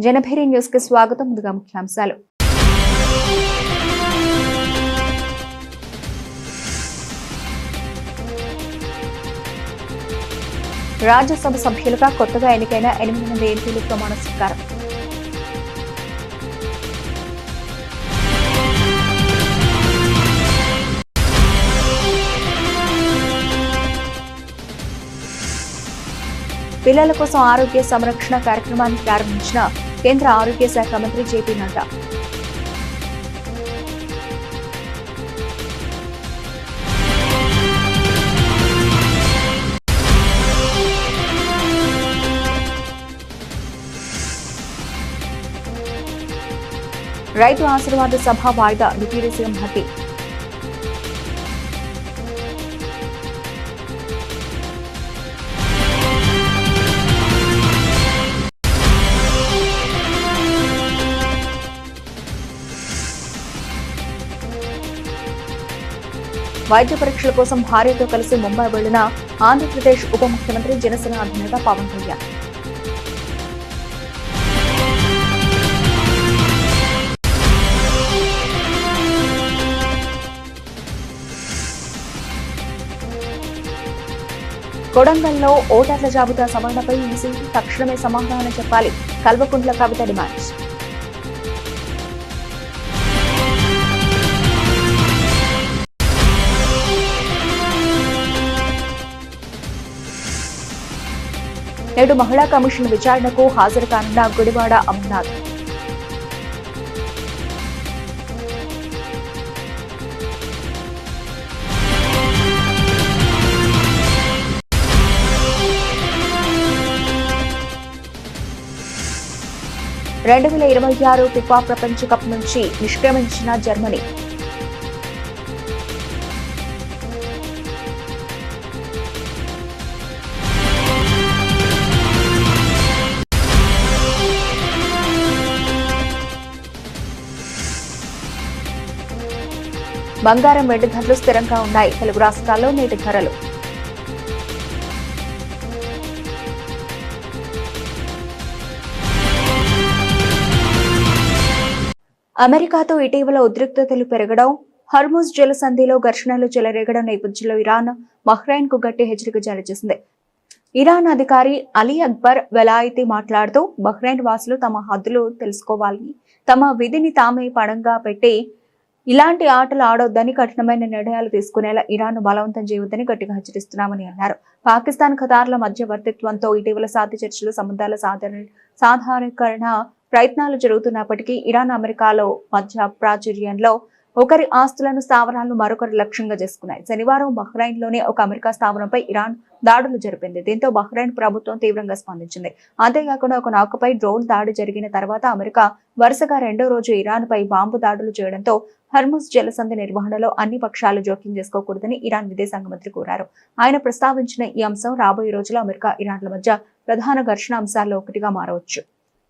Janabheri news కి స్వాగతం. ముందుగా ముఖ్యాంశాలు. రాజ్యసభ సభ్యులుగా కొత్తగా ఎన్నికైన 8 మంది ఎంపీలు ప్రమాణ స్వీకారం. పిల్లల కోసం ఆరోగ్య సంరక్షణ కార్యక్రమాన్ని ప్రారంభించిన కేంద్ర ఆరోగ్య శాఖ మంత్రి జేపీ నడ్డా. రైతు ఆశీర్వాద సభ వాయిదా, డిప్యూటీ సీఎం భట్టి. వైద్య పరీక్షల కోసం భార్యతో కలిసి ముంబై వెళ్లిన ఆంధ్రప్రదేశ్ ఉప ముఖ్యమంత్రి జనసేన అధినేత పవన్ కళ్యాణ్. కొడంగల్లో ఓటర్ల జాబితా సవరణపై ఈసీ తక్షణమే సమాధానం చెప్పాలి, కల్వకుంట్ల కవిత డిమాండ్స్. నేడు మహిళా కమిషన్ విచారణకు హాజరు కానున్న గుడివాడ అమర్నాథ్. ఫిఫా ప్రపంచ కప్ నుంచి నిష్క్రమించిన జర్మనీ. బంగారం, వెండి ధరలు స్థిరంగా ఉన్నాయి. తెలుగు రాష్ట్రాల్లో నేటి ధరలు. అమెరికాతో ఇటీవల ఉద్రిక్తతలు పెరగడం, హర్ముజ్ జలసంధిలో ఘర్షణలు చెలరేగడం నేపథ్యంలో ఇరాన్ బహ్రెయిన్ కు గట్టి హెచ్చరిక జారీ చేసింది. ఇరాన్ అధికారి అలీ అక్బర్ వెలాయితీ మాట్లాడుతూ బహ్రెయిన్ వాసులు తమ హద్దులు తెలుసుకోవాలని, తమ విధిని తామే పణంగా పెట్టి ఇలాంటి ఆటలు ఆడొద్దని, కఠినమైన నిర్ణయాలు తీసుకునేలా ఇరాన్ బలవంతం చేయవద్దని గట్టిగా హెచ్చరిస్తున్నామని అన్నారు. పాకిస్తాన్, ఖతార్ల మధ్యవర్తిత్వంతో ఇటీవల శాంతి చర్చలు, సంబంధాల సాధారణీకరణ ప్రయత్నాలు జరుగుతున్నప్పటికీ ఇరాన్, అమెరికాలో మధ్య ప్రాచుర్యంలో ఒకరి ఆస్తులను, స్థావరాలను మరొకరు లక్ష్యంగా చేసుకున్నాయి. శనివారం బహ్రెయిన్లోని ఒక అమెరికా స్థావరంపై ఇరాన్ దాడులు జరిపింది. దీంతో బహ్రెయిన్ ప్రభుత్వం తీవ్రంగా స్పందించింది. అంతేకాకుండా ఒక నౌకపై డ్రోన్ దాడి జరిగిన తర్వాత అమెరికా వరుసగా రెండో రోజు ఇరాన్ పై బాంబు దాడులు చేయడంతో హర్ముజ్ జలసంధి నిర్వహణలో అన్ని పక్షాలు జోక్యం చేసుకోకూడదని ఇరాన్ విదేశాంగ మంత్రి కోరారు. ఆయన ప్రస్తావించిన ఈ అంశం రాబోయే రోజుల్లో అమెరికా, ఇరాన్ల మధ్య ప్రధాన ఘర్షణ అంశాల్లో ఒకటిగా మారవచ్చు.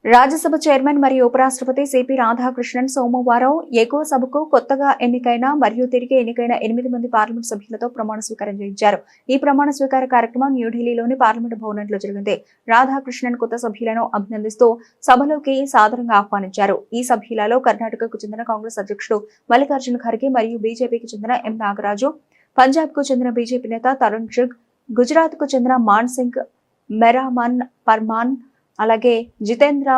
రాజ్యసభ చైర్మన్ మరియు ఉపరాష్ట్రపతి సిపి రాధాకృష్ణన్ సోమవారం ఎగువ సభకు కొత్తగా ఎన్నికైన మరియు తిరిగి ఎన్నికైన 8 మంది పార్లమెంట్ సభ్యులతో ప్రమాణ స్వీకారం చేయించారు. ఈ ప్రమాణ స్వీకార కార్యక్రమం న్యూఢిల్లీలోని పార్లమెంట్ భవనంలో జరిగింది. రాధాకృష్ణన్ కొత్త సభ్యులను అభినందిస్తూ సభలోకి సాదరంగా ఆహ్వానించారు. ఈ సభ్యులలో కర్ణాటకకు చెందిన కాంగ్రెస్ అధ్యక్షుడు మల్లికార్జున ఖర్గే మరియు బీజేపీకి చెందిన ఎం నాగరాజు, పంజాబ్ కు చెందిన బీజేపీ నేత తరుణ్ చుగ్, గుజరాత్ కు చెందిన మాన్ సింగ్ మెరామన్ పర్మాన్, అలాగే జితేంద్ర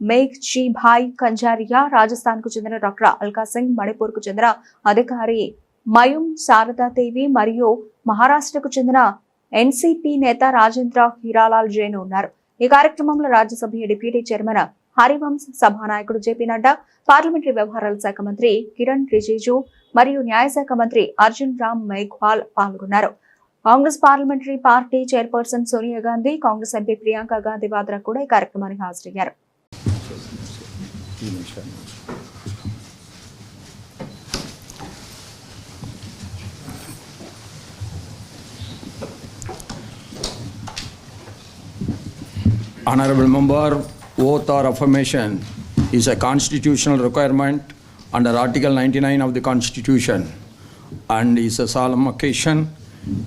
మేఘ్జీ భాయ్ కంజారియా, రాజస్థాన్ కు చెందిన డాక్టర్ అల్కా సింగ్, మణిపూర్ కు చెందిన అధికారి మయూం శారదాదేవి మరియు మహారాష్ట్రకు చెందిన ఎన్సీపీ నేత రాజేంద్ర హీరాలాల్ జైన్ ఉన్నారు. ఈ కార్యక్రమంలో రాజ్యసభ డిప్యూటీ చైర్మన్ హరివంశ్, సభానాయకుడు జేపీ నడ్డా, పార్లమెంటరీ వ్యవహారాల శాఖ మంత్రి కిరణ్ రిజిజు మరియు న్యాయశాఖ మంత్రి అర్జున్ రామ్ మేఘ్వాల్ పాల్గొన్నారు. Congress parliamentary party chairperson Sonia Gandhi, Congress MP Priyanka Gandhi Vadra కూడా ఈ కార్యక్రమానికి హాజరయ్యారు. Honorable member, oath or affirmation is a constitutional requirement under Article 99 of the Constitution and is a solemn occasion.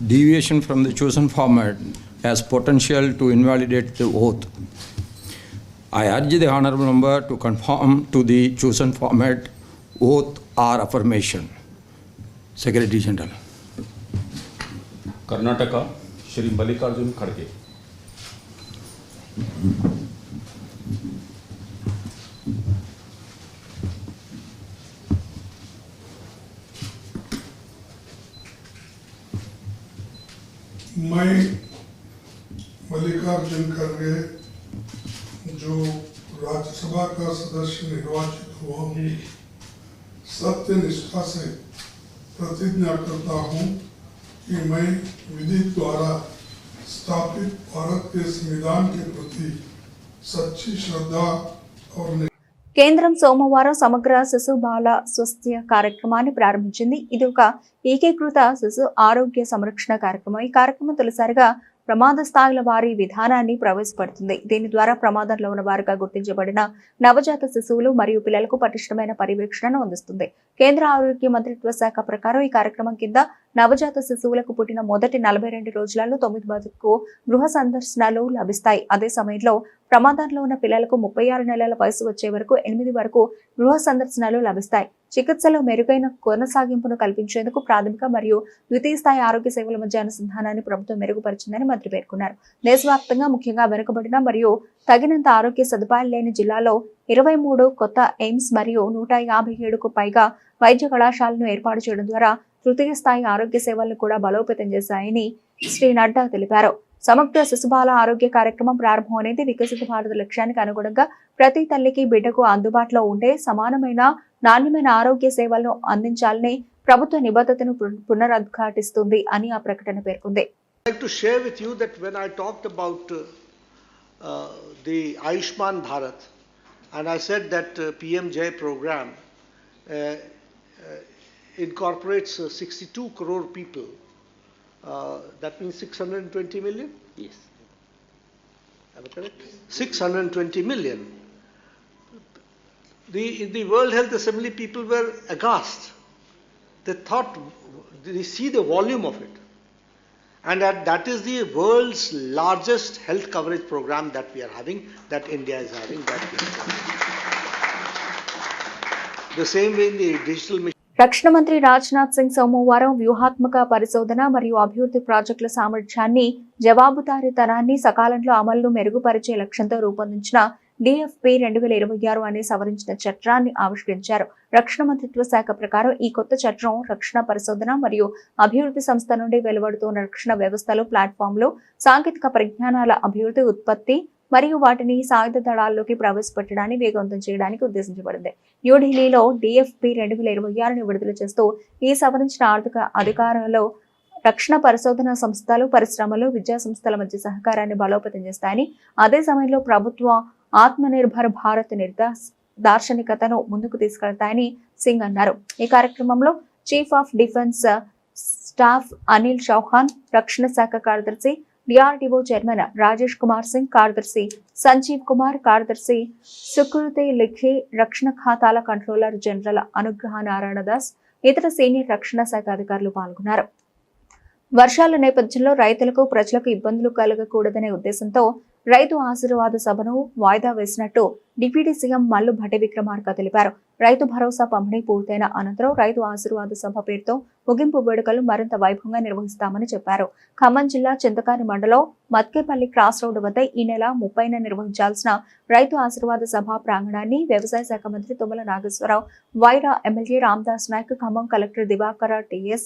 Deviation from the chosen format has potential to invalidate the oath. I urge the honourable member to conform to the chosen format, oath or affirmation. Secretary General. Karnataka Shri Mallikarjun खड़गे. मैं मल्लिकार्जुन खड़गे जो राज्यसभा का सदस्य निर्वाचित हुआ हूँ, सत्य निष्ठा से प्रतिज्ञा करता हूँ कि मैं विधि द्वारा स्थापित भारत के संविधान के प्रति सच्ची श्रद्धा और కేంద్రం సోమవారం సమగ్ర శిశు బాల స్వాస్థ్య కార్యక్రమాన్ని ప్రారంభించింది. ఇది ఒక ఏకీకృత శిశు ఆరోగ్య సంరక్షణ కార్యక్రమం. ఈ కార్యక్రమం తొలిసారిగా ప్రమాద స్థాయిల వారి విధానాన్ని ప్రవేశపెడుతుంది. దీని ద్వారా ప్రమాదంలో ఉన్న వారిగా గుర్తించబడిన నవజాత శిశువులు మరియు పిల్లలకు పటిష్టమైన పర్యవేక్షణను అందిస్తుంది. కేంద్ర ఆరోగ్య మంత్రిత్వ శాఖ ప్రకారం ఈ కార్యక్రమం కింద నవజాత శిశువులకు పుట్టిన మొదటి 42 రోజులలో 9 వరకు గృహ సందర్శనాలు లభిస్తాయి. అదే సమయంలో ప్రమాదంలో ఉన్న పిల్లలకు 36 నెలల వయసు వచ్చే వరకు 8 వరకు గృహ సందర్శనాలు లభిస్తాయి. చికిత్సలో మెరుగైన కొనసాగింపును కల్పించేందుకు ప్రాథమిక మరియు ద్వితీయ స్థాయి ఆరోగ్య సేవల మధ్య అనుసంధానాన్ని ప్రభుత్వం మెరుగుపరిచిందని మంత్రి పేర్కొన్నారు. దేశవ్యాప్తంగా ముఖ్యంగా వెనుకబడిన మరియు తగినంత ఆరోగ్య సదుపాయాలు లేని జిల్లాల్లో 23 కొత్త ఎయిమ్స్ మరియు 157కు పైగా వైద్య కళాశాలను ఏర్పాటు చేయడం ద్వారా తృతీయ స్థాయి ఆరోగ్య సేవలను కూడా బలోపేతం చేశాయని శ్రీ నడ్డా తెలిపారు. సమగ్ర శిశుబాల ఆరోగ్య కార్యక్రమం ప్రారంభం అనేది వికసిత భారత లక్ష్యానికి అనుగుణంగా ప్రతి తల్లికి బిడ్డకు అందుబాటులో ఉండే సమానమైన నాణ్యమైన ఆరోగ్య సేవలను అందించాలని ప్రభుత్వ నిబద్ధతను పునరుద్ఘాటిస్తుంది అని ఆ ప్రకటన పేర్కొంది. I'd like to share with you that when I talked about the Ayushman Bharat and I said that PMJ program incorporates 62 crore people, that means 620 million? Yes. Am I correct? 620 million. The World Health Assembly people were aghast. They thought, they see the volume of it. And that is the world's largest health coverage program that we are having, that India is having. The same way in the digital mission. రక్షణ మంత్రి రాజ్నాథ్ సింగ్ సోమవారం వ్యూహాత్మక పరిశోధన మరియు అభివృద్ధి ప్రాజెక్టుల సామర్థ్యాన్ని, జవాబుదారీతనాన్ని, సకాలంలో అమలును మెరుగుపరిచే లక్ష్యంతో రూపొందించిన DFP 2026 అనే సవరించిన చట్టాన్ని ఆవిష్కరించారు. రక్షణ మంత్రిత్వ శాఖ ప్రకారం ఈ కొత్త చట్టం రక్షణ పరిశోధన మరియు అభివృద్ధి సంస్థ నుండి వెలువడుతున్న రక్షణ వ్యవస్థలు, ప్లాట్ఫామ్లు, సాంకేతిక పరిజ్ఞానాల అభివృద్ధి, ఉత్పత్తి మరియు వాటిని సాయుధ దళాల్లోకి ప్రవేశపెట్టడాన్ని వేగవంతం చేయడానికి ఉద్దేశించబడింది. న్యూఢిల్లీలో DFP 2026ని విడుదల చేస్తూ ఈ సవరించిన ఆర్థిక అధికారంలో రక్షణ పరిశోధన సంస్థలు, పరిశ్రమలు, విద్యా సంస్థల మధ్య సహకారాన్ని బలోపేతం చేస్తాయని, అదే సమయంలో ప్రభుత్వ ఆత్మనిర్భర్ భారత్ దార్శనికతను ముందుకు తీసుకెళ్తాయని సింగ్ అన్నారు. ఈ కార్యక్రమంలో chief of defence staff Anil Chauhan, రక్షణ శాఖ కార్యదర్శి, DRDO చైర్మన్ రాజేష్ కుమార్ సింగ్, కార్యదర్శి సంజీవ్ కుమార్, కార్యదర్శి సుకృతి లిఖి, రక్షణ ఖాతాల కంట్రోలర్ జనరల్ అనుగ్రహ నారాయణ దాస్, ఇతర సీనియర్ రక్షణ శాఖ అధికారులు పాల్గొన్నారు. వర్షాల నేపథ్యంలో రైతులకు, ప్రజలకు ఇబ్బందులు కలగకూడదనే ఉద్దేశంతో రైతు ఆశీర్వాద సభను వాయిదా వేసినట్టు డిప్యూటీ సీఎం మల్లు భట్టి విక్రమార్క తెలిపారు. రైతు భరోసా పంపిణీ పూర్తయిన అనంతరం రైతు ఆశీర్వాద సభ పేరుతో ముగింపు వేడుకలు మరింత వైభవంగా నిర్వహిస్తామని చెప్పారు. ఖమ్మం జిల్లా చింతకాని మండలం మత్కేపల్లి క్రాస్ రోడ్డు వద్ద ఈ నెల 30న నిర్వహించాల్సిన రైతు ఆశీర్వాద సభ ప్రాంగణాన్ని వ్యవసాయ శాఖ మంత్రి Tummala Nageswara Rao, Wyra MLA Ramdas Naik, Khammam collector Divakara TS,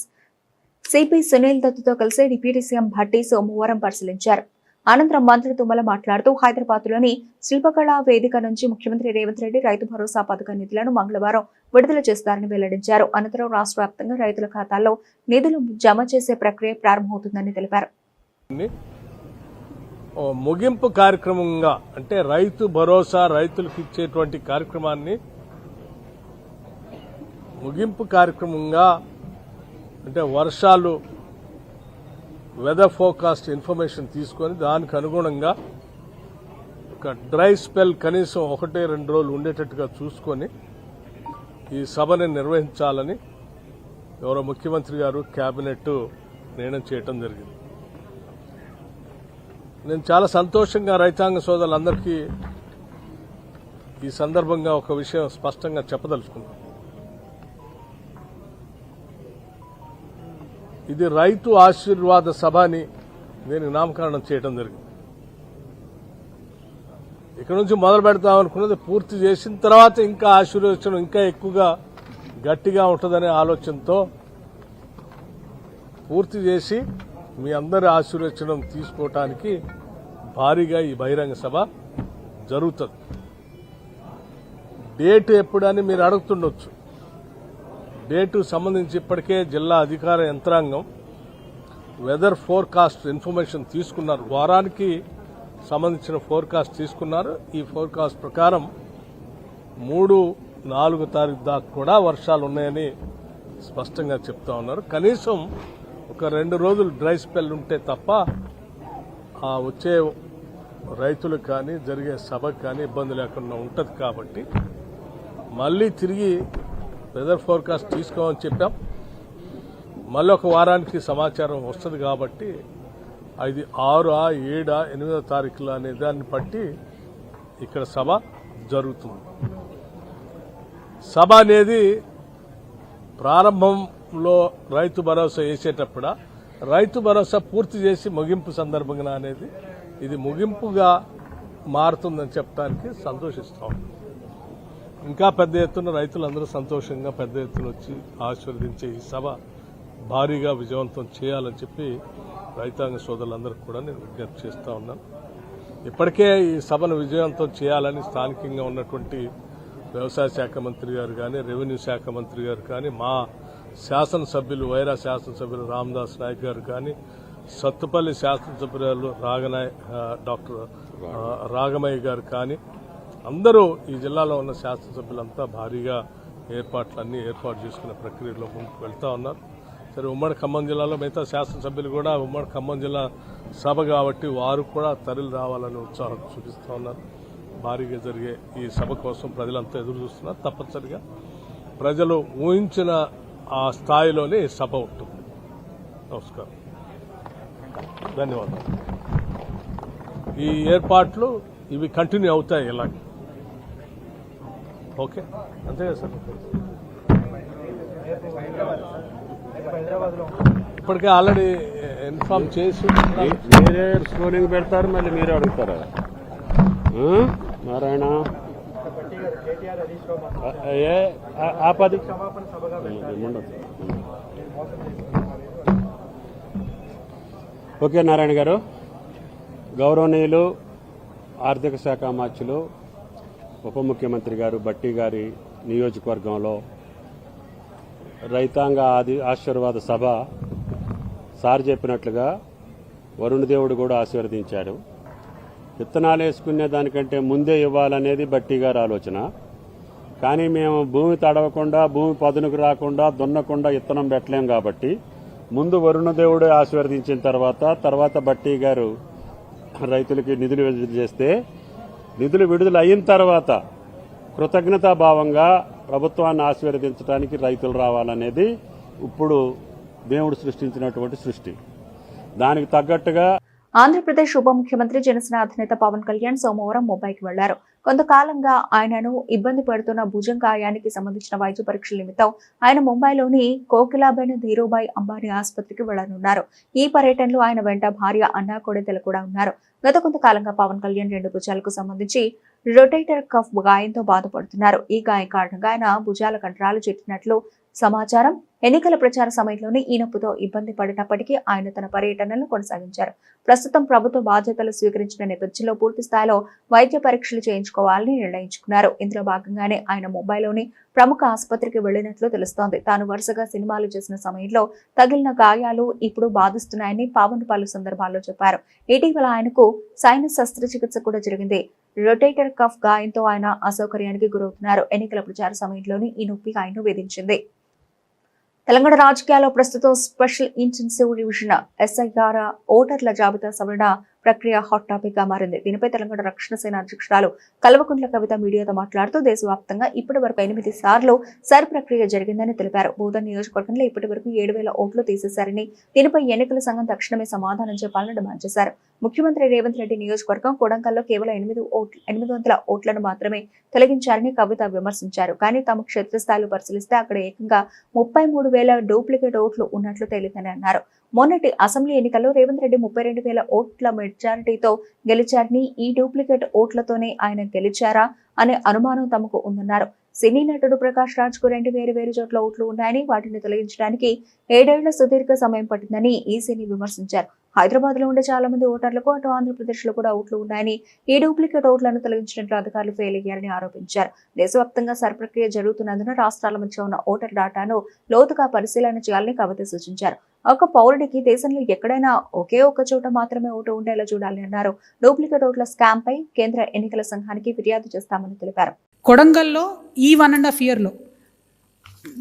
CP Sunil దత్తుతో కలిసి డిప్యూటీ సీఎం భట్టి సోమవారం పరిశీలించారు. అనంతరం మంత్రి తుమ్మల మాట్లాడుతూ హైదరాబాద్లోని శిల్పకళా వేదిక నుంచి ముఖ్యమంత్రి రేవంత్ రెడ్డి రైతు భరోసా పథక నిధులను మంగళవారం విడుదల చేస్తారని వెల్లడించారు. అనంతరం రాష్ట్ర వ్యాప్తంగా రైతుల ఖాతాల్లో నిధులు జమ చేసే ప్రక్రియ ప్రారంభమవుతుందని తెలిపారు. ముగింపు కార్యక్రమంగా అంటే రైతు భరోసా రైతులకు ఇచ్చేటువంటి కార్యక్రమాన్ని ముగింపు కార్యక్రమంగా అంటే వర్షాలు వెదర్ ఫోర్కాస్ట్ ఇన్ఫర్మేషన్ తీసుకొని దానికి అనుగుణంగా ఒక డ్రై స్పెల్ కనీసం 1-2 రోజులు ఉండేటట్టుగా చూసుకొని ఈ సభని నిర్వహించాలని గౌరవ ముఖ్యమంత్రి గారు కేబినెట్ నిర్ణయం చేయటం జరిగింది. నేను చాలా సంతోషంగా రైతాంగ సోదరులందరికీ ఈ సందర్భంగా ఒక విషయం స్పష్టంగా చెప్పదలుచుకున్నాను. ఇది రైతు ఆశీర్వాద సభ అని దీనికి నామకరణం చేయడం జరిగింది. ఇక్కడ నుంచి మొదలు పెడతామనుకున్నది పూర్తి చేసిన తర్వాత ఇంకా ఆశీర్వచనం ఇంకా ఎక్కువగా గట్టిగా ఉంటుందనే ఆలోచనతో పూర్తి చేసి మీ అందరి ఆశీర్వచనం తీసుకోవటానికి భారీగా ఈ బహిరంగ సభ జరుగుతుంది. డేట్ ఎప్పుడని మీరు అడుగుతుండొచ్చు. డేటు సంబంధించి ఇప్పటికే జిల్లా అధికార యంత్రాంగం వెదర్ ఫోర్కాస్ట్ ఇన్ఫర్మేషన్ తీసుకున్నారు. వారానికి సంబంధించిన ఫోర్కాస్ట్ తీసుకున్నారు. ఈ ఫోర్కాస్ట్ ప్రకారం 3-4 తారీఖు దాకా కూడా వర్షాలు ఉన్నాయని స్పష్టంగా చెప్తా ఉన్నారు. కనీసం ఒక 2 రోజులు డ్రై స్పెల్ ఉంటే తప్ప ఆ వచ్చే రైతులకు కానీ జరిగే సభకు కానీ ఇబ్బంది లేకుండా ఉంటుంది. కాబట్టి మళ్ళీ తిరిగి వెదర్ ఫోర్కాస్ట్ తీసుకోమని చెప్పాం. మళ్ళీ ఒక వారానికి సమాచారం వస్తుంది. కాబట్టి అది 6, 7, 8 తారీఖులు అనే దాన్ని బట్టి ఇక్కడ సభ జరుగుతుంది. సభ అనేది ప్రారంభంలో రైతు భరోసా వేసేటప్పుడు రైతు భరోసా పూర్తి చేసి ముగింపు సందర్భంగా అనేది ఇది ముగింపుగా మారుతుందని చెప్పడానికి సంతోషిస్తాం. ఇంకా పెద్ద ఎత్తున రైతులందరూ సంతోషంగా పెద్ద ఎత్తున వచ్చి ఆశీర్వదించే ఈ సభ భారీగా విజయవంతం చేయాలని చెప్పి రైతాంగ సోదరులందరికీ కూడా నేను విజ్ఞప్తి చేస్తా ఉన్నాను. ఇప్పటికే ఈ సభను విజయవంతం చేయాలని స్థానికంగా ఉన్నటువంటి వ్యవసాయ శాఖ మంత్రి గారు కానీ, రెవెన్యూ శాఖ మంత్రి గారు కానీ, మా శాసనసభ్యులు వైరా శాసనసభ్యులు రామదాస్ నాయక్ గారు కానీ, సత్తుపల్లి శాసనసభ్యులు డాక్టర్ రాగమయ్య గారు కానీ, అందరూ ఈ జిల్లాలో ఉన్న శాసనసభ్యులంతా భారీగా ఏర్పాట్లన్నీ ఏర్పాటు చేసుకునే ప్రక్రియలో ముందుకు వెళ్తా ఉన్నారు. సరే, ఉమ్మడి ఖమ్మం జిల్లాలో మిగతా శాసనసభ్యులు కూడా ఉమ్మడి ఖమ్మం జిల్లా సభ కాబట్టి వారు కూడా తరలి రావాలని ఉత్సాహం చూపిస్తూ ఉన్నారు. భారీగా జరిగే ఈ సభ కోసం ప్రజలంతా ఎదురు చూస్తున్నారు. తప్పనిసరిగా ప్రజలు ఊహించిన ఆ స్థాయిలోనే సభ ఉంటుంది. నమస్కారం, ధన్యవాదాలు. ఈ ఏర్పాట్లు ఇవి కంటిన్యూ అవుతాయి ఇలాగే. ఓకే, అంతే కదా సార్. ఇప్పటికే ఆల్రెడీ ఇన్ఫార్మ్ చేసి మీరే స్కోరింగ్ పెడతారు, మళ్ళీ మీరే అడుగుతారా? నారాయణ ఆపది ఓకే. నారాయణ గారు, గౌరవనీయులు ఆర్థిక శాఖ మంత్రులు ఉప ముఖ్యమంత్రి గారు భట్టి గారి నియోజకవర్గంలో రైతాంగ ఆశీర్వాద సభ సార్ చెప్పినట్లుగా వరుణ్ దేవుడు కూడా ఆశీర్వదించాడు. విత్తనాలు వేసుకునే దానికంటే ముందే ఇవ్వాలనేది భట్టి గారి ఆలోచన. కానీ మేము భూమి తడవకుండా, భూమి పదునుకు రాకుండా, దున్నకుండా విత్తనం పెట్టలేం. కాబట్టి ముందు వరుణ దేవుడు ఆశీర్వదించిన తర్వాత భట్టి గారు రైతులకి నిధులు విడుదల చేస్తే, నిధులు విడుదల అయిన తర్వాత కృతజ్ఞతాభావంగా ప్రభుత్వాన్ని ఆశీర్వదించడానికి రైతులు రావాలనేది ఇప్పుడు దేవుడు సృష్టించినటువంటి సృష్టి. దానికి తగ్గట్టుగా ఆంధ్రప్రదేశ్ ఉప ముఖ్యమంత్రి జనసేన అధినేత పవన్ కళ్యాణ్ సోమవారం ముంబైకి వెళ్లారు. కొంతకాలంగా ఆయనను ఇబ్బంది పెడుతున్న భుజం గాయానికి సంబంధించిన వైద్య పరీక్షల నిమిత్తం ఆయన ముంబైలోని కోకిలాబెన్ ధీరుభాయ్ అంబానీ ఆసుపత్రికి వెళ్లనున్నారు. ఈ పర్యటనలో ఆయన వెంట భార్య అన్నా కొడెతలు కూడా ఉన్నారు. గత కొంతకాలంగా పవన్ కళ్యాణ్ 2 భుజాలకు సంబంధించి రొటేటర్ కఫ్ గాయంతో బాధపడుతున్నారు. ఈ గాయం కారణంగా ఆయన భుజాల కండరాలు చుట్టినట్లు సమాచారం. ఎన్నికల ప్రచార సమయంలోనే ఈ నొప్పితో ఇబ్బంది పడినప్పటికీ ఆయన తన పర్యటనను కొనసాగించారు. ప్రస్తుతం ప్రభుత్వ బాధ్యతలు స్వీకరించిన నేపథ్యంలో పూర్తి స్థాయిలో వైద్య పరీక్షలు చేయించుకోవాలని నిర్ణయించుకున్నారు. ఇందులో భాగంగానే ఆయన ముంబైలోని ప్రముఖ ఆసుపత్రికి వెళ్లినట్లు తెలుస్తోంది. తాను వరుసగా సినిమాలు చేసిన సమయంలో తగిలిన గాయాలు ఇప్పుడు బాధిస్తున్నాయని పవన్ పలు సందర్భాల్లో చెప్పారు. ఇటీవల ఆయనకు సైనస్ శస్త్రచికిత్స కూడా జరిగింది. రొటేటర్ కఫ్ గాయంతో ఆయన అసౌకర్యానికి గురవుతున్నారు. ఎన్నికల ప్రచార సమయంలోనే ఈ నొప్పి ఆయన్ను వేధించింది. తెలంగాణ రాజకీయాల్లో ప్రస్తుతం స్పెషల్ ఇంటెన్సివ్ రివిజన్ ఎస్ఐఆర్ ఓటర్ల జాబితా సవరణ ప్రక్రియ హాట్ టాపిక్ గా మారింది. దీనిపై తెలంగాణ రక్షణ సేన అధ్యక్షురాలు కల్వకుంట్ల కవిత మీడియాతో మాట్లాడుతూ దేశవ్యాప్తంగా ఇప్పటి వరకు 8 సార్లు సర్ ప్రక్రియ జరిగిందని తెలిపారు. బోధన్ నియోజకవర్గంలో ఇప్పటి వరకు 7,000 ఓట్లు తీసేశారని, దీనిపై ఎన్నికల సంఘం తక్షణమే సమాధానం చెప్పాలని డిమాండ్ చేశారు. ముఖ్యమంత్రి రేవంత్ రెడ్డి నియోజకవర్గం కొడంగల్లో కేవలం 800 ఓట్లను మాత్రమే తొలగించారని కవిత విమర్శించారు. కానీ తమ క్షేత్రస్థాయిలో పరిశీలిస్తే అక్కడ ఏకంగా 33,000 డూప్లికేట్ ఓట్లు ఉన్నట్లు తేలిందని అన్నారు. మొన్నటి అసెంబ్లీ ఎన్నికల్లో రేవంత్ రెడ్డి 32,000 ఓట్ల మెజారిటీతో గెలిచారని, ఈ డూప్లికేట్ ఓట్లతోనే ఆయన గెలిచారా అనే అనుమానం తమకు ఉందన్నారు. సినీ నటుడు ప్రకాష్ రాజ్ కు 2 వేరు చోట్ల ఓట్లు ఉన్నాయని, వాటిని తొలగించడానికి 7 ఏళ్ల సుదీర్ఘ సమయం పట్టిందని ఈసీని విమర్శించారు. హైదరాబాద్ లో ఉండే చాలా మంది ఓటర్లకు అటు ఆంధ్రప్రదేశ్ లో కూడా ఓట్లు ఉన్నాయని, ఈ డూప్లికేట్ ఓట్లను తొలగించినట్లు అధికారులు ఫెయిల్ అయ్యారని ఆరోపించారు. దేశవ్యాప్తంగా సర్ ప్రక్రియ జరుగుతున్నందున రాష్ట్రాల మధ్య ఉన్న ఓటర్ డాటాను లోతుగా పరిశీలన చేయాలని కవిత సూచించారు. ఒక పౌరుడికి దేశంలో ఎక్కడైనా ఒకే ఒక్క చోట మాత్రమే ఓటు ఉండేలా చూడాలని అన్నారు. డూప్లికేట్ ఓట్ల స్కామ్ పై కేంద్ర ఎన్నికల సంఘానికి ఫిర్యాదు చేస్తామని తెలిపారు. కొడంగల్లో ఈ 1.5 yearలో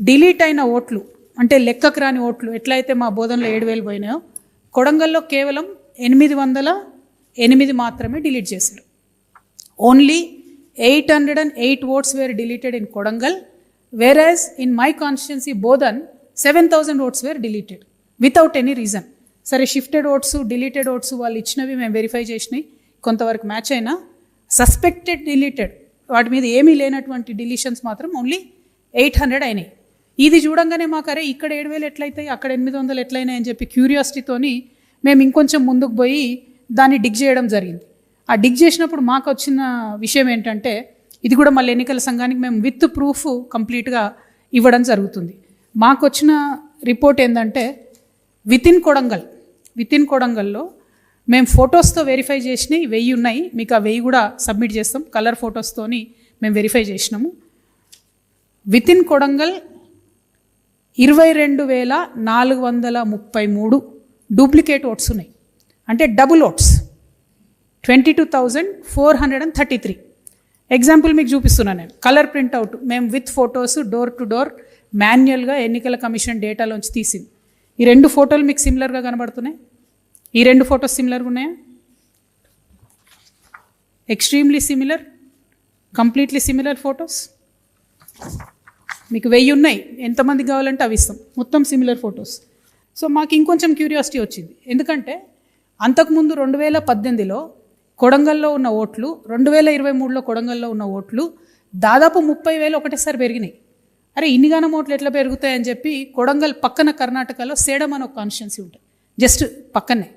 డిలీట్ అయిన ఓట్లు అంటే లెక్కకు రాని ఓట్లు ఎట్లయితే మా బోధనలో 7,000 పోయినాయో, కొడంగల్లో కేవలం 808 మాత్రమే డిలీట్ చేశారు. Only 808 votes were deleted in Kodangal, whereas in my constituency Bodhan 7,000 votes were deleted without any reason. సరే, షిఫ్టెడ్ ఓట్స్, డిలీటెడ్ ఓట్స్ వాళ్ళు ఇచ్చినవి మేము వెరిఫై చేసినాయి, కొంతవరకు మ్యాచ్ అయినా సస్పెక్టెడ్ డిలీటెడ్ వాటి మీద ఏమీ లేనటువంటి డిలీషన్స్ మాత్రం ఓన్లీ 800 అయినాయి. ఇది చూడంగానే మాకు అరే ఇక్కడ 7,000 ఎట్లయితాయి, అక్కడ 800 ఎట్లయినాయి అని చెప్పి క్యూరియాసిటీతోని మేము ఇంకొంచెం ముందుకు పోయి దాన్ని డిగ్ చేయడం జరిగింది. ఆ డిగ్ చేసినప్పుడు మాకు వచ్చిన విషయం ఏంటంటే, ఇది కూడా మళ్ళీ ఎన్నికల సంఘానికి మేము విత్ ప్రూఫ్ కంప్లీట్గా ఇవ్వడం జరుగుతుంది. మాకు వచ్చిన రిపోర్ట్ ఏంటంటే విత్ ఇన్ కొడంగల్లో మేము ఫొటోస్తో వెరిఫై చేసినవి 1000 ఉన్నాయి. మీకు ఆ 1000 కూడా సబ్మిట్ చేస్తాం. కలర్ ఫొటోస్తోని మేము వెరిఫై చేసినాము. With in Kodangal 22,433 duplicate oats ఉన్నాయి. అంటే డబుల్ ఓట్స్ 22,433. ఎగ్జాంపుల్ మీకు చూపిస్తున్నాను నేను. కలర్ ప్రింట్అవుట్ మేము with photos door to door మాన్యువల్గా ఎన్నికల కమిషన్ డేటాలోంచి తీసింది. ఈ 2 ఫోటోలు మీకు సిమిలర్గా కనబడుతున్నాయి. ఈ 2 ఫొటోస్ సిమిలర్గా ఉన్నాయా? Extremely similar, completely similar photos. మీకు 1000 ఉన్నాయి, ఎంతమందికి కావాలంటే అవి ఇస్తాం. మొత్తం సిమిలర్ ఫొటోస్. సో మాకు ఇంకొంచెం క్యూరియాసిటీ వచ్చింది. ఎందుకంటే అంతకుముందు 2018లో కొడంగల్లో ఉన్న ఓట్లు, 2023లో కొడంగల్లో ఉన్న ఓట్లు దాదాపు 30,000 ఒకటేసారి పెరిగినాయి. అరే ఇన్నిగానం ఓట్లు ఎట్లా పెరుగుతాయని చెప్పి కొడంగల్ పక్కన కర్ణాటకలో సేడం అని ఒక కాన్స్టిట్యున్సీ ఉంటుంది, జస్ట్ పక్కనే.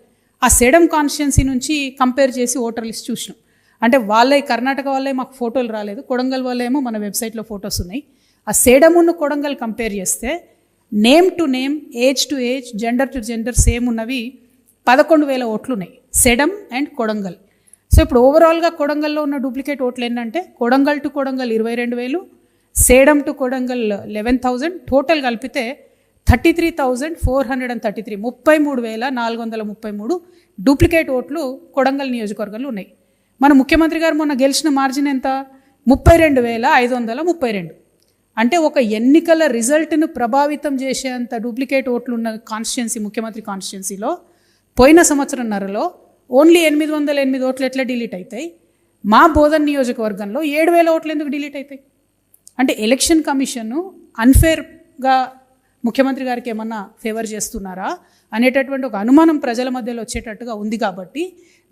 ఆ సేడం కాన్స్టిట్యున్సీ నుంచి కంపేర్ చేసి ఓటర్ లిస్ట్ చూసినాం. అంటే వాళ్ళే కర్ణాటక వాళ్ళే మాకు ఫోటోలు రాలేదు, కొడంగల్ వాళ్ళేమో మన వెబ్సైట్లో ఫొటోస్ ఉన్నాయి. ఆ సేడమును కొడంగల్ కంపేర్ చేస్తే name to name, age to age, gender to gender same ఉన్నవి 11,000 ఓట్లు ఉన్నాయి, సేడం అండ్ కొడంగల్. సో ఇప్పుడు ఓవరాల్గా కొడంగల్లో ఉన్న డూప్లికేట్ ఓట్లు ఏంటంటే Kodangal to Kodangal 22,000, Sedam to Kodangal 11,000, total కలిపితే 33,433, 33,433 డూప్లికేట్ ఓట్లు కొడంగల్ నియోజకవర్గంలో ఉన్నాయి. మన ముఖ్యమంత్రి గారు మొన్న గెలిచిన మార్జిన్ ఎంత? 32,532. అంటే ఒక ఎన్నికల రిజల్ట్ను ప్రభావితం చేసేంత డూప్లికేట్ ఓట్లు ఉన్న కాన్స్టిట్యున్సీ ముఖ్యమంత్రి కాన్స్టిట్యున్సీలో పోయిన సంవత్సరంన్నరలో ఓన్లీ 808 ఓట్లు ఎట్లా డిలీట్ అవుతాయి? మా బోధన్ నియోజకవర్గంలో 7,000 ఓట్లు ఎందుకు డిలీట్ అవుతాయి? అంటే ఎలక్షన్ కమిషన్ అన్ఫేర్గా ముఖ్యమంత్రి గారికి ఏమన్నా ఫేవర్ చేస్తున్నారా అనేటటువంటి ఒక అనుమానం ప్రజల మధ్యలో వచ్చేటట్టుగా ఉంది. కాబట్టి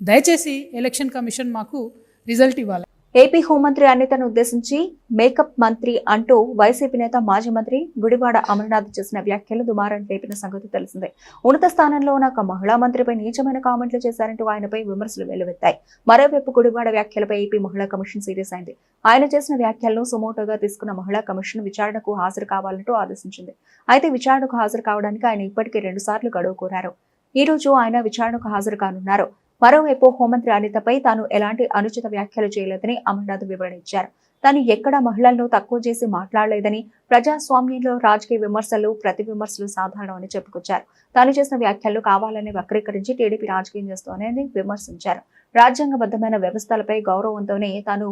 దయచేసి ఎలక్షన్ కమిషన్ మాకు రిజల్ట్ ఇవ్వాలి. ఏపీ హోంమంత్రి అనితను ఉద్దేశించి మేకప్ మంత్రి అంటూ వైసీపీ నేత మాజీ మంత్రి గుడివాడ అమర్నాథ్ చేసిన వ్యాఖ్యలు దుమారం రేపిన సంగతి తెలిసిందే. ఉన్నత స్థానంలో ఉన్న ఒక మహిళా మంత్రిపై నీచమైన కామెంట్లు చేశారంటూ ఆయనపై విమర్శలు వెల్లువెత్తాయి. మరోవైపు గుడివాడ వ్యాఖ్యలపై ఏపీ మహిళా కమిషన్ సీరియస్ అయింది. ఆయన చేసిన వ్యాఖ్యలను సుమోటోగా తీసుకున్న మహిళా కమిషన్ విచారణకు హాజరు కావాలంటూ ఆదేశించింది. అయితే విచారణకు హాజరు కావడానికి ఆయన ఇప్పటికే 2 సార్లు గడువు కోరారు. ఈ రోజు ఆయన విచారణకు హాజరు కానున్నారు. మరోవైపు హోంమంత్రి అనితపై తాను ఎలాంటి అనుచిత వ్యాఖ్యలు చేయలేదని అమర్నాథ్ వివరణ ఇచ్చారు. తాను ఎక్కడా మహిళలను తక్కువ చేసి మాట్లాడలేదని, ప్రజాస్వామ్యంలో రాజకీయ విమర్శలు, ప్రతి విమర్శలు సాధారణమని చెప్పుకొచ్చారు. తాను చేసిన వ్యాఖ్యలు కావాలని వక్రీకరించి టీడీపీ రాజకీయం చేస్తోందని విమర్శించారు. రాజ్యాంగబద్ధమైన వ్యవస్థలపై గౌరవంతోనే తాను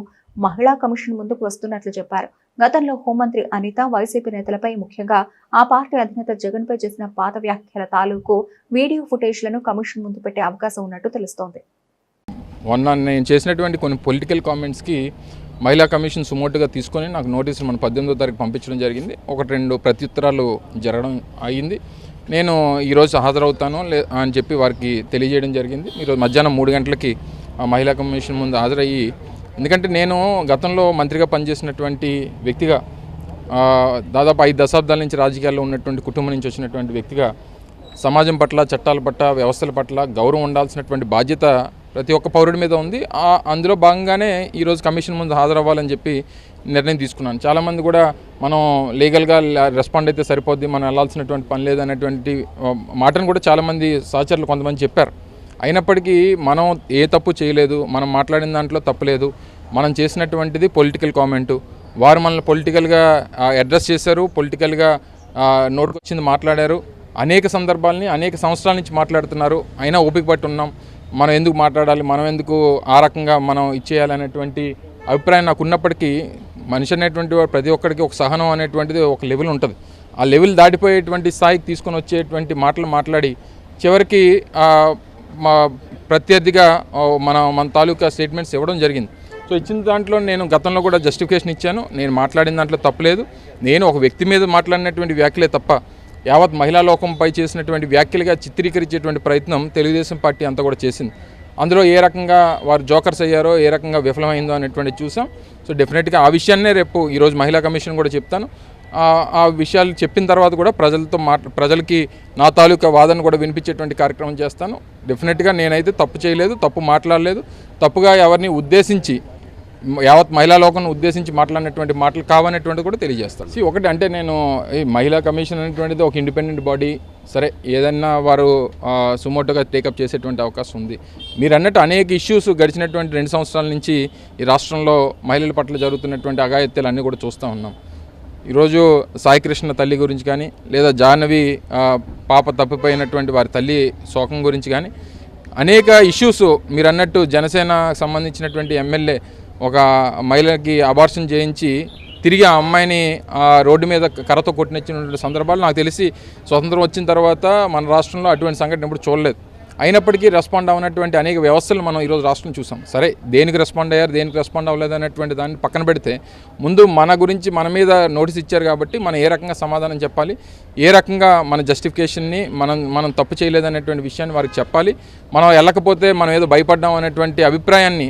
మహిళా కమిషన్ ముందుకు వస్తున్నట్లు చెప్పారు. గతంలో హోంమంత్రి అనిత వైసీపీ నేతలపై, ముఖ్యంగా ఆ పార్టీ అధినేత జగన్ పై చేసిన పాత వ్యాఖ్యల తాలూకు వీడియో ఫుటేజ్లను కమిషన్ ముందు పెట్టే అవకాశం ఉన్నట్టు తెలుస్తోంది. మొన్న నేను చేసినటువంటి కొన్ని పొలిటికల్ కామెంట్స్కి మహిళా కమిషన్ సుమోటుగా తీసుకొని నాకు నోటీసులు మన 18వ తారీఖు పంపించడం జరిగింది. 1-2 ప్రత్యుత్తరాలు జరగడం అయ్యింది. నేను ఈరోజు హాజరవుతాను అని చెప్పి వారికి తెలియజేయడం జరిగింది. ఈరోజు మధ్యాహ్నం 3 గంటలకి మహిళా కమిషన్ ముందు హాజరయ్యి, ఎందుకంటే నేను గతంలో మంత్రిగా పనిచేసినటువంటి వ్యక్తిగా, దాదాపు 5 దశాబ్దాల నుంచి రాజకీయాల్లో ఉన్నటువంటి కుటుంబం నుంచి వచ్చినటువంటి వ్యక్తిగా సమాజం పట్ల, చట్టాల పట్ల, వ్యవస్థల పట్ల గౌరవం ఉండాల్సినటువంటి బాధ్యత ప్రతి ఒక్క పౌరుడి మీద ఉంది. అందులో భాగంగానే ఈరోజు కమిషన్ ముందు హాజరవ్వాలని చెప్పి నిర్ణయం తీసుకున్నాను. చాలామంది కూడా మనం లీగల్గా రెస్పాండ్ అయితే సరిపోద్ది, మనం వెళ్ళాల్సినటువంటి పని లేదనేటువంటి మాటను కూడా చాలామంది సహచరులు కొంతమంది చెప్పారు. అయినప్పటికీ మనం ఏ తప్పు చేయలేదు, మనం మాట్లాడిన దాంట్లో తప్పు లేదు. మనం చేసినటువంటిది పొలిటికల్ కామెంటు. వారు మనల్ని పొలిటికల్గా అడ్రస్ చేశారు, పొలిటికల్గా నోటుకు వచ్చింది మాట్లాడారు. అనేక సందర్భాలని అనేక సంవత్సరాల నుంచి మాట్లాడుతున్నారు. అయినా ఓపిక పట్టి ఉన్నాం. మనం ఎందుకు మాట్లాడాలి, మనం ఎందుకు ఆ రకంగా మనం ఇచ్చేయాలనేటువంటి అభిప్రాయం నాకు ఉన్నప్పటికీ, మనిషి అనేటువంటి వాడు ప్రతి ఒక్కరికి ఒక సహనం అనేటువంటిది ఒక లెవెల్ ఉంటుంది. ఆ లెవెల్ దాటిపోయేటువంటి స్థాయికి తీసుకొని వచ్చేటువంటి మాటలు మాట్లాడి చివరికి ప్రత్యర్థిగా మన తాలూకా స్టేట్మెంట్స్ ఇవ్వడం జరిగింది. సో ఇచ్చిన దాంట్లో నేను గతంలో కూడా జస్టిఫికేషన్ ఇచ్చాను. నేను మాట్లాడిన దాంట్లో తప్పలేదు. నేను ఒక వ్యక్తి మీద మాట్లాడినటువంటి వ్యాఖ్యలే తప్ప యావత్ మహిళా లోకంపై చేసినటువంటి వ్యాఖ్యలుగా చిత్రీకరించేటువంటి ప్రయత్నం తెలుగుదేశం పార్టీ అంతా కూడా చేసింది. అందులో ఏ రకంగా వారు జోకర్స్ అయ్యారో, ఏ రకంగా విఫలమైందో అనేటువంటి చూసాం. సో డెఫినెట్గా ఆ విషయాన్నే రేపు ఈరోజు మహిళా కమిషన్ కూడా చెప్తాను. ఆ విషయాలు చెప్పిన తర్వాత కూడా ప్రజలకి నా తాలూకా వాదన కూడా వినిపించేటువంటి కార్యక్రమం చేస్తాను. డెఫినెట్గా నేనైతే తప్పు చేయలేదు, తప్పు మాట్లాడలేదు, తప్పుగా ఎవరిని ఉద్దేశించి, యావత్ మహిళా లోకం ఉద్దేశించి మాట్లాడినటువంటి మాటలు కావనేటువంటిది కూడా తెలియజేస్తాను. ఒకటి అంటే, నేను ఈ మహిళా కమిషన్ అనేటువంటిది ఒక ఇండిపెండెంట్ బాడీ. సరే, ఏదన్నా వారు సుమోటోగా టేకప్ చేసేటువంటి అవకాశం ఉంది. మీరు అన్నట్టు అనేక ఇష్యూస్ గడిచినటువంటి 2 సంవత్సరాల నుంచి ఈ రాష్ట్రంలో మహిళల పట్ల జరుగుతున్నటువంటి అఘాయిత్యాలు అన్నీ కూడా చూస్తూ ఉన్నాం. ఈరోజు సాయికృష్ణ తల్లి గురించి కానీ, లేదా జాహ్నవి పాప తప్పిపోయినటువంటి వారి తల్లి శోకం గురించి కానీ అనేక ఇష్యూస్, మీరు అన్నట్టు జనసేన సంబంధించినటువంటి ఎమ్మెల్యే ఒక మహిళకి అబార్షన్ చేయించి తిరిగి ఆ అమ్మాయిని రోడ్డు మీద కర్రతో కొట్టినచ్చినటువంటి సందర్భాలు నాకు తెలిసి స్వతంత్రం వచ్చిన తర్వాత మన రాష్ట్రంలో అటువంటి సంఘటన ఎప్పుడు చూడలేదు. అయినప్పటికీ రెస్పాండ్ అవ్వనటువంటి అనేక వ్యవస్థలు మనం ఈరోజు రాష్ట్రం చూసాం. సరే, దేనికి రెస్పాండ్ అయ్యారు, దేనికి రెస్పాండ్ అవ్వలేదు అనేటువంటి దాన్ని పక్కన పెడితే, ముందు మన గురించి మన మీద నోటీస్ ఇచ్చారు కాబట్టి మనం ఏ రకంగా సమాధానం చెప్పాలి, ఏ రకంగా మన జస్టిఫికేషన్ని మనం తప్పు చేయలేదనేటువంటి విషయాన్ని వారికి చెప్పాలి. మనం వెళ్ళకపోతే మనం ఏదో భయపడ్డాం అనేటువంటి అభిప్రాయాన్ని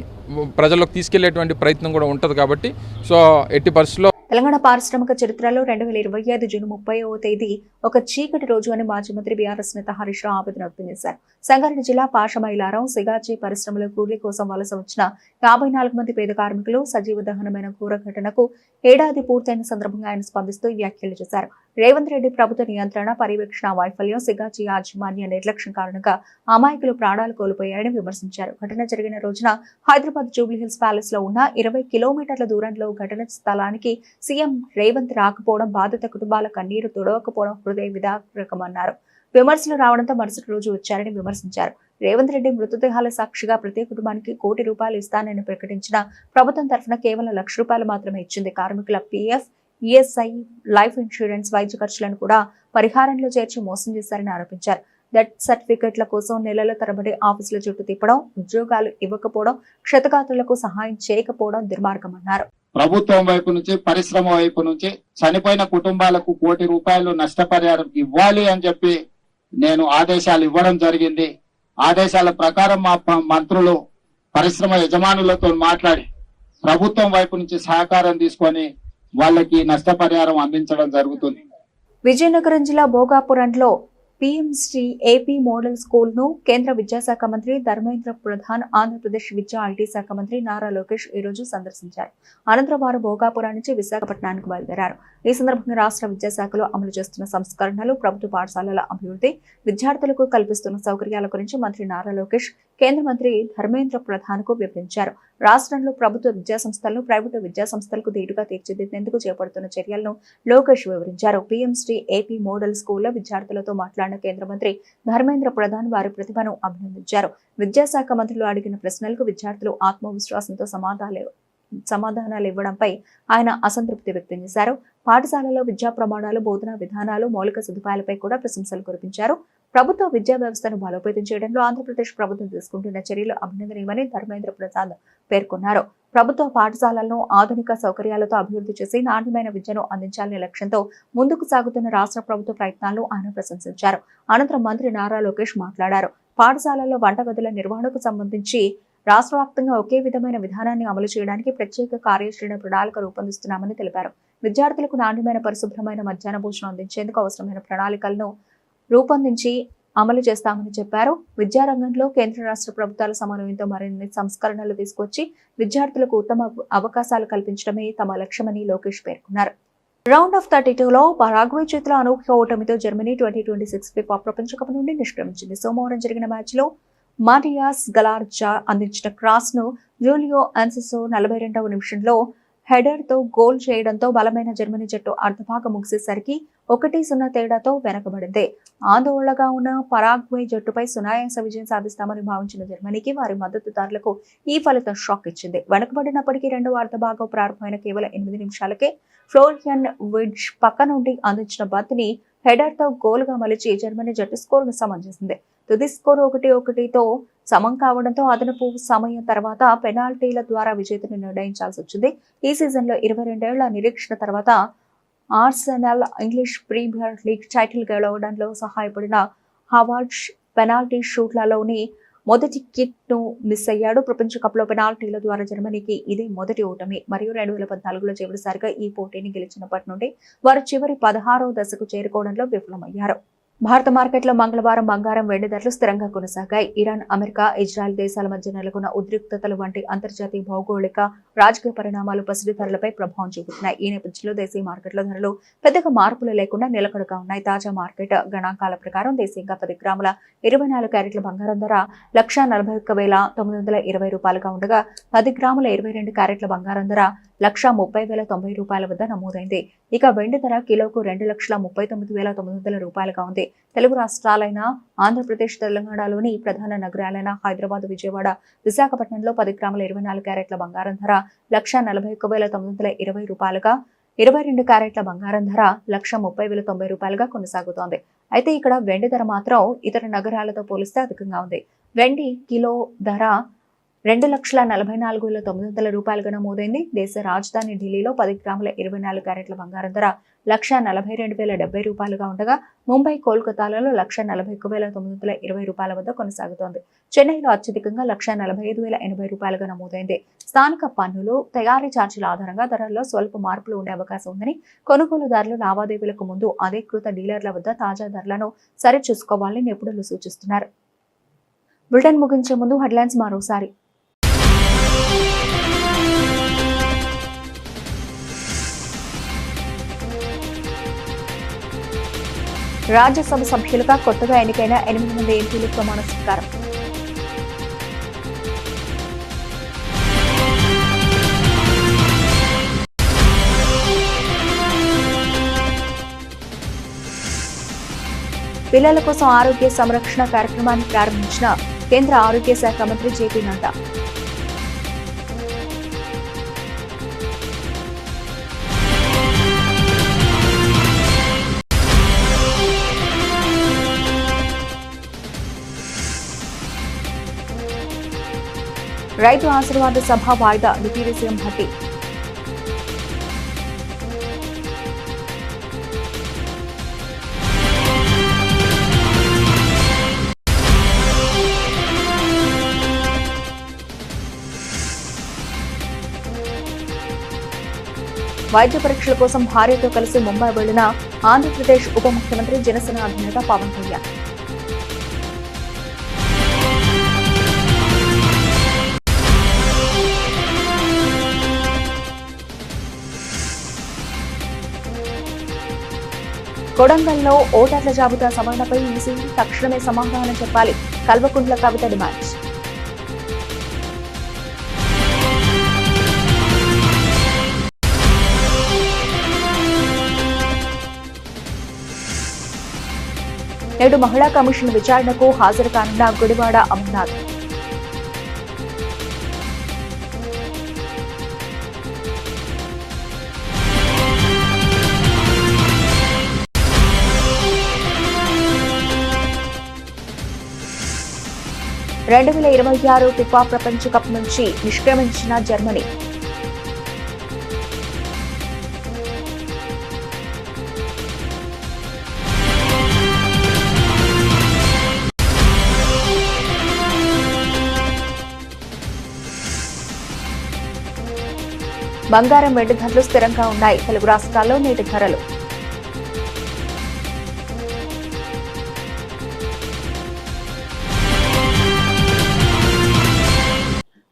ప్రజల్లోకి తీసుకెళ్లేటువంటి ప్రయత్నం కూడా ఉంటుంది. కాబట్టి సో ఎట్టి పరిస్థితుల్లో తెలంగాణ పారిశ్రామిక చరిత్రలో 2025 జూన్ 30వ తేదీ ఒక చీకటి రోజు అని మాజీ మంత్రి బీఆర్ఎస్ నేత హరీష్ రావు ఆవేదన వ్యక్తం చేశారు. సంగారెడ్డి జిల్లా పాషమైలారం సిగాచి పరిశ్రమలో కూలీ కోసం వలస వచ్చిన 54 మంది పేద కార్మికులు సజీవ దహనమైన ఘోర ఘటనకు ఏడాది పూర్తయిన సందర్భంగా ఆయన స్పందిస్తూ వ్యాఖ్యలు చేశారు. రేవంత్ రెడ్డి ప్రభుత్వ నియంత్రణ, పర్యవేక్షణ వైఫల్యం, సిగాచి యాజమాన్య నిర్లక్ష్యం కారణంగా అమాయకులు ప్రాణాలు కోల్పోయారని విమర్శించారు. ఘటన జరిగిన రోజున హైదరాబాద్ జూబ్లీహిల్స్ ప్యాలెస్ లో ఉన్న 20 కిలోమీటర్ల దూరంలో ఘటన స్థలానికి సీఎం రేవంత్ రాకపోవడం, బాధిత కుటుంబాల కన్నీరు తుడవకపోవడం హృదయ విదారకమన్నారు. విమర్శలు రావడంతో మరుసటి రోజు వచ్చారని విమర్శించారు. రేవంత్ రెడ్డి మృతదేహాల సాక్షిగా ప్రతి కుటుంబానికి ₹1 కోటి ఇస్తానని ప్రకటించిన ప్రభుత్వం తరఫున కేవలం ₹1,00,000 మాత్రమే ఇచ్చింది. కార్మికుల PF, ESI, లైఫ్ ఇన్సూరెన్స్, వైద్య ఖర్చులను కూడా పరిహారంలో చేర్చి మోసం చేశారని ఆరోపించారు. డెత్ సర్టిఫికెట్ల కోసం నెలల తరబడి ఆఫీసుల చుట్టూ తిప్పడం, ఉద్యోగాలు ఇవ్వకపోవడం, క్షతగాత్రులకు సహాయం చేయకపోవడం దుర్మార్గమన్నారు. ప్రభుత్వం వైపు నుంచి, పరిశ్రమ వైపు నుంచి చనిపోయిన కుటుంబాలకు ₹1 కోటి నష్టపరిహారం ఇవ్వాలి అని చెప్పి నేను ఆదేశాలు ఇవ్వడం జరిగింది. ఆదేశాల ప్రకారం మా మంత్రులు పరిశ్రమ యజమానులతో మాట్లాడి ప్రభుత్వం వైపు నుంచి సహకారం తీసుకొని వాళ్ళకి నష్టపరిహారం అందించడం జరుగుతుంది. విజయనగరం జిల్లా భోగాపురంలో PMC AP మోడల్ స్కూల్ ను కేంద్ర విద్యాశాఖ మంత్రి ధర్మేంద్ర ప్రధాన్, ఆంధ్రప్రదేశ్ విద్యా IT శాఖ మంత్రి నారా లోకేష్ ఈ రోజు సందర్శించారు. అనంతరం వారు భోగాపురం నుంచి విశాఖపట్నానికి బయలుదేరారు. ఈ సందర్భంగా రాష్ట్ర విద్యాశాఖలో అమలు చేస్తున్న సంస్కరణలు, ప్రభుత్వ పాఠశాలల అభివృద్ధి, విద్యార్థులకు కల్పిస్తున్న సౌకర్యాల గురించి మంత్రి నారా లోకేష్ కేంద్ర మంత్రి ధర్మేంద్ర ప్రధాన్ కు వివరించారు. రాష్ట్రంలో ప్రభుత్వ విద్యాసంస్థలను ప్రైవేటు విద్యాసంస్థలకు ధీటుగా తీర్చిదిద్దేందుకు చేపడుతున్న చర్యలను లోకేష్ వివరించారు. PMC AP మోడల్ స్కూల్లో విద్యార్థులతో మాట్లాడిన కేంద్ర మంత్రి ధర్మేంద్ర ప్రధాన్ వారి ప్రతిభను అభినందించారు. విద్యాశాఖ మంత్రులు అడిగిన ప్రశ్నలకు విద్యార్థులు ఆత్మవిశ్వాసంతో సమాధానాలు సమాధానాలు ఇవ్వడంపై ఆయన అసంతృప్తి వ్యక్తం చేశారు. పాఠశాలలో విద్యా ప్రమాణాలు, బోధనా విధానాలు, మౌలిక సదుపాయాలపై కూడా ప్రశంసలు కురిపించారు. ప్రభుత్వ విద్యా వ్యవస్థను బలోపేతం చేయడంలో ఆంధ్రప్రదేశ్ ప్రభుత్వం తీసుకుంటున్న చర్యలు అభినందనీయమని ధర్మేంద్ర ప్రసాద్ పేర్కొన్నారు. ప్రభుత్వ పాఠశాలలను ఆధునిక సౌకర్యాలతో అభివృద్ధి చేసి నాణ్యమైన విద్యను అందించాలనే లక్ష్యంతో ముందుకు సాగుతున్న రాష్ట్ర ప్రభుత్వ ప్రయత్నాలను ఆయన ప్రశంసించారు. అనంతరం మంత్రి నారా లోకేష్ మాట్లాడారు. పాఠశాలల్లో వంటగదుల నిర్వహణకు సంబంధించి రాష్ట్ర వ్యాప్తంగా ఒకే విధమైన విధానాన్ని అమలు చేయడానికి ప్రత్యేక కార్యాచరణ ప్రణాళిక రూపొందిస్తున్నామని తెలిపారు. విద్యార్థులకు నాణ్యమైన పరిశుభ్రమైన మధ్యాహ్న భోజనం అందించేందుకు అవసరమైన ప్రణాళికలను రూపొందించి అమలు చేస్తామని చెప్పారు. విద్యారంగంలో కేంద్ర రాష్ట్ర ప్రభుత్వాల సమన్వయంతో మరిన్ని సంస్కరణలు తీసుకొచ్చి విద్యార్థులకు ఉత్తమ అవకాశాలు కల్పించడమే తమ లక్ష్యమని లోకేష్ పేర్కొన్నారు. రౌండ్ ఆఫ్ 32లో పరాగ్వే చేతిలో అనూహ్య ఓటమితో జర్మనీ 2026 ఫిఫా ప్రపంచ కప్ నుండి నిష్క్రమించింది. సోమవారం జరిగిన మ్యాచ్లో మాటియాస్ గలార్జా అందించిన క్రాస్ ను జూలియో ఆన్సెసో 42వ నిమిషంలో హెడర్ తో గోల్ చేయడంతో బలమైన జర్మనీ జట్టు అర్ధభాగం ముగిసేసరికి 1-0 తేడాతో వెనకబడింది. ఆందోళనగా ఉన్న పరాగ్వే జట్టుపై సునాయాస విజయం సాధిస్తామని భావించిన జర్మనీకి వారి మద్దతుదారులకు ఈ ఫలితం షాక్ ఇచ్చింది. వెనకబడినప్పటికీ రెండవ అర్ధభాగం ప్రారంభమైన కేవలం 8 నిమిషాలకే ఫ్లోరియన్ విడ్జ్ పక్క నుండి అందించిన బంతిని హెడర్ తో గోల్ గా మలిచి జర్మనీ జట్టు స్కోరును సమం చేసింది. తుది స్కోరు 1-1తో సమం కావడంతో అదనపు సమయం తర్వాత పెనాల్టీల ద్వారా విజేతను నిర్ణయించాల్సి వచ్చింది. ఈ సీజన్లో 22 ఏళ్ల నిరీక్షణ తర్వాత Arsenal English Premier League title గెలవడంలో సహాయపడిన హవార్డ్స్ పెనాల్టీ షూట్లలోని మొదటి కిక్ ను మిస్ అయ్యాడు. ప్రపంచ కప్ లో పెనాల్టీల ద్వారా జర్మనీకి ఇదే మొదటి ఓటమి. మరియు 2014లో చివరిసారిగా ఈ పోటీని గెలిచినప్పటి నుండి వారు చివరి 16వ దశకు చేరుకోవడంలో విఫలమయ్యారు. భారత మార్కెట్లో మంగళవారం బంగారం, వెండి ధరలు స్థిరంగా కొనసాగాయి. ఇరాన్, అమెరికా, ఇజ్రాయెల్ దేశాల మధ్య నెలకొన్న ఉద్రిక్తతలు వంటి అంతర్జాతీయ భౌగోళిక, రాజకీయ పరిణామాలు పసిడి ధరలపై ప్రభావం చూపుతున్నాయి. ఈ నేపథ్యంలో దేశీయ మార్కెట్ల ధరలు పెద్దగా మార్పులు లేకుండా నిలకడగా ఉన్నాయి. తాజా మార్కెట్ గణాంకాల ప్రకారం దేశీయంగా 10 గ్రాముల 24 క్యారెట్ల బంగారం ధర 1,41,920 రూపాయలుగా ఉండగా 10 గ్రాముల 22 క్యారెట్ల బంగారం ధర 1,30,090 రూపాయల వద్ద నమోదైంది. ఇక వెండి ధర కిలోకు 2,39,900 రూపాయలుగా ఉంది. తెలుగు రాష్ట్రాలైన ఆంధ్రప్రదేశ్, తెలంగాణలోని ప్రధాన నగరాలైన హైదరాబాద్, విజయవాడ, విశాఖపట్నంలో 10 గ్రాముల 24 క్యారెట్ల బంగారం ధర 1,41,920 రూపాయలుగా, 22 క్యారెట్ల బంగారం ధర 1,30,090 రూపాయలుగా కొనసాగుతోంది. అయితే ఇక్కడ వెండి ధర మాత్రం ఇతర నగరాలతో పోలిస్తే అధికంగా ఉంది. వెండి కిలో ధర 2,44,900 రూపాయలుగా నమోదైంది. దేశ రాజధాని ఢిల్లీలో 10 గ్రాముల 24 క్యారెట్ల బంగారం ధర 1,42,070 రూపాయలుగా ఉండగా ముంబై, కోల్కతాలలో 1,41,920 రూపాయల వద్ద కొనసాగుతోంది. చెన్నైలో అత్యధికంగా 1,45,080 రూపాయలుగా నమోదైంది. స్థానిక పన్నులు, తయారీ ఛార్జీల ఆధారంగా ధరల్లో స్వల్ప మార్పులు ఉండే అవకాశం ఉందని కొనుగోలుదారులు లావాదేవీలకు ముందు అధీకృత డీలర్ల వద్ద తాజా ధరలను సరిచూసుకోవాలని నిపుణులు సూచిస్తున్నారు. బులెటిన్ ముగించే ముందు హెడ్లైన్స్ మరోసారి. రాజ్యసభ సభ్యులుగా కొత్తగా ఎన్నికైన 8 మంది ఎంపీలు ప్రమాణ స్వీకారం. పిల్లల కోసం ఆరోగ్య సంరక్షణ కార్యక్రమాన్ని ప్రారంభించిన కేంద్ర ఆరోగ్య శాఖ మంత్రి జేపీ నడ్డా. రైతు ఆశీర్వాద సభ వాయిదా, డిప్యూటీ సీఎం భట్టి. వైద్య పరీక్షల కోసం భార్యతో కలిసి ముంబై వెళ్లిన ఆంధ్రప్రదేశ్ ఉప ముఖ్యమంత్రి, జనసేన అధినేత పవన్ కళ్యాణ్. కొడంగల్లో ఓటర్ల జాబితా సవరణపై ఈసీ తక్షణమే సమాధానం చెప్పాలి, కల్వకుంట్ల కవిత డిమాండ్. నేడు మహిళా కమిషన్ విచారణకు హాజరు కానున్న గుడివాడ అమర్నాథ్. 2026 ఫిఫా ప్రపంచ కప్ నుంచి నిష్క్రమించిన జర్మనీ. బంగారం వెండి ధరలు స్థిరంగా ఉన్నాయి. తెలుగు రాష్ట్రాల్లో నేటి ధరలు.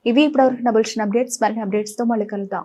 ఇవి ఇప్పటివరకు బులెటిన్ అప్డేట్స్. మరిన్ని అప్డేట్స్ తో మళ్ళీ కలుద్దాం.